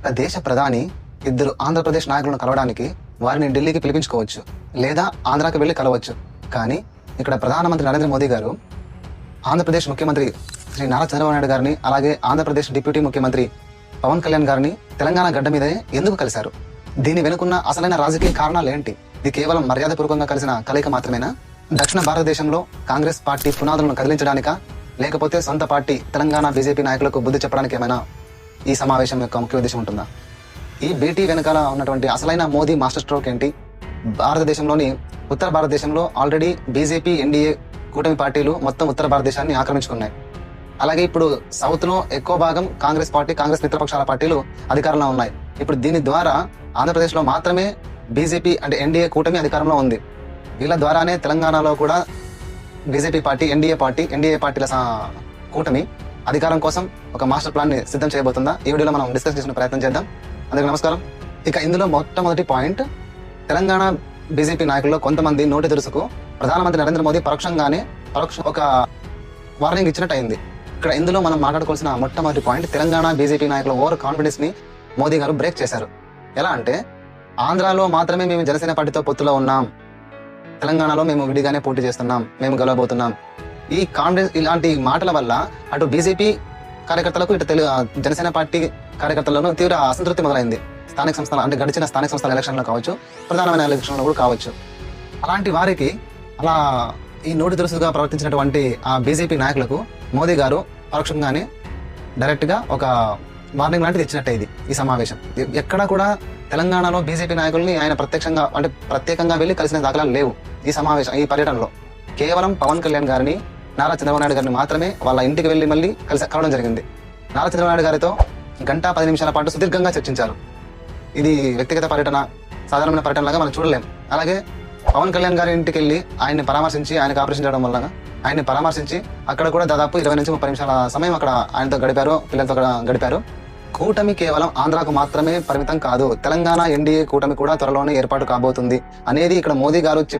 ఒక దేశ ప్రధాని ఇద్దరు ఆంధ్రప్రదేశ్ నాయకులను కలవడానికి వారిని ఢిల్లీకి పిలిపించుకోవచ్చు, లేదా ఆంధ్రాకి వెళ్ళి కలవచ్చు. కానీ ఇక్కడ ప్రధానమంత్రి నరేంద్ర మోదీ గారు ఆంధ్రప్రదేశ్ ముఖ్యమంత్రి శ్రీ నారా చంద్రబాబు నాయుడు గారిని, అలాగే ఆంధ్రప్రదేశ్ డిప్యూటీ ముఖ్యమంత్రి పవన్ కళ్యాణ్ గారిని తెలంగాణ గడ్డ మీదే ఎందుకు కలిశారు? దీని వెనుకున్న అసలైన రాజకీయ కారణాలు ఏంటి? ఇది కేవలం మర్యాదపూర్వకంగా కలిసిన కలయిక మాత్రమేనా? దక్షిణ భారతదేశంలో కాంగ్రెస్ పార్టీ పునాదులను కదిలించడానికా, లేకపోతే సొంత పార్టీ తెలంగాణ బీజేపీ నాయకులకు బుద్ధి చెప్పడానికి ఏమైనా ఈ సమావేశం యొక్క ముఖ్య ఉద్దేశం ఉంటుందా? ఈ భేటీ వెనకాల ఉన్నటువంటి అసలైన మోదీ మాస్టర్ స్ట్రోక్ ఏంటి? భారతదేశంలోని ఉత్తర భారతదేశంలో ఆల్రెడీ బీజేపీ ఎన్డీఏ కూటమి పార్టీలు మొత్తం ఉత్తర భారతదేశాన్ని ఆక్రమించుకున్నాయి. అలాగే ఇప్పుడు సౌత్ లో ఎక్కువ భాగం కాంగ్రెస్ పార్టీ, కాంగ్రెస్ మిత్రపక్షాల పార్టీలు అధికారంలో ఉన్నాయి. ఇప్పుడు దీని ద్వారా ఆంధ్రప్రదేశ్ లో మాత్రమే బీజేపీ అంటే ఎన్డీఏ కూటమి అధికారంలో ఉంది. వీళ్ళ ద్వారానే తెలంగాణలో కూడా బీజేపీ పార్టీ, ఎన్డీఏ పార్టీల కూటమి అధికారం కోసం ఒక మాస్టర్ ప్లాన్ ని సిద్ధం చేయబోతుందా? ఈ వీడియోలో మనం డిస్కస్ చేసిన ప్రయత్నం చేద్దాం. అందరికీ నమస్కారం. ఇక ఇందులో మొట్టమొదటి పాయింట్, తెలంగాణ బీజేపీ నాయకుల్లో కొంతమంది నోటి దురుసుకు ప్రధానమంత్రి నరేంద్ర మోదీ ఒక వార్నింగ్ ఇచ్చినట్టు అయింది. ఇక్కడ ఇందులో మనం మాట్లాడుకోవాల్సిన మొట్టమొదటి పాయింట్, తెలంగాణ బీజేపీ నాయకుల ఓవర్ కాన్ఫిడెన్స్ ని మోదీ గారు బ్రేక్ చేశారు. ఎలా అంటే, ఆంధ్రాలో మాత్రమే మేము జనసేన పార్టీతో పొత్తులో ఉన్నాం, తెలంగాణలో మేము విడిగానే పోటీ చేస్తున్నాం, మేము గెలవబోతున్నాం. ఈ కాన్ఫిడెన్స్, ఇలాంటి మాటల వల్ల అటు బీజేపీ కార్యకర్తలకు, ఇటు జనసేన పార్టీ కార్యకర్తలను తీవ్ర అసంతృప్తి మొదలైంది. స్థానిక సంస్థల అంటే గడిచిన స్థానిక సంస్థల ఎలక్షన్లో కావచ్చు, ప్రధానమైన ఎలక్షన్లో కూడా కావచ్చు. అలాంటి వారికి అలా ఈ నోటి దురుసుగా ప్రవర్తించినటువంటి ఆ బీజేపీ నాయకులకు మోదీ గారు పరోక్షంగానే డైరెక్ట్ గా ఒక వార్నింగ్ లాంటిది ఇచ్చినట్టే ఇది ఈ సమావేశం. ఎక్కడా కూడా తెలంగాణలో బీజేపీ నాయకుల్ని ఆయన ప్రత్యేకంగా వెళ్లి కలిసిన దాఖలాలు లేవు. ఈ సమావేశం, ఈ పర్యటనలో కేవలం పవన్ కళ్యాణ్ గారిని, నారా చంద్రబాబు నాయుడు గారిని మాత్రమే వాళ్ళ ఇంటికి వెళ్లి మళ్ళీ కలవడం జరిగింది. నారా చంద్రబాబు నాయుడు గారితో 1-10 నిమిషాల పాటు సుదీర్ఘంగా చర్చించారు. ఇది వ్యక్తిగత పర్యటన, సాధారణమైన పర్యటన లాగా మనం చూడలేం. అలాగే పవన్ కళ్యాణ్ గారి ఇంటికి వెళ్ళి ఆయన్ని పరామర్శించి, ఆయనకు ఆపరేషన్ చేయడం వల్ల ఆయన్ని పరామర్శించి అక్కడ కూడా దాదాపు 20-30 నిమిషాల సమయం అక్కడ ఆయనతో గడిపారు, పిల్లలతో గడిపారు. కూటమి కేవలం ఆంధ్రాకు మాత్రమే పరిమితం కాదు, తెలంగాణ ఎన్డీఏ కూటమి కూడా త్వరలోనే ఏర్పాటు కాబోతుంది అనేది ఇక్కడ మోదీ గారు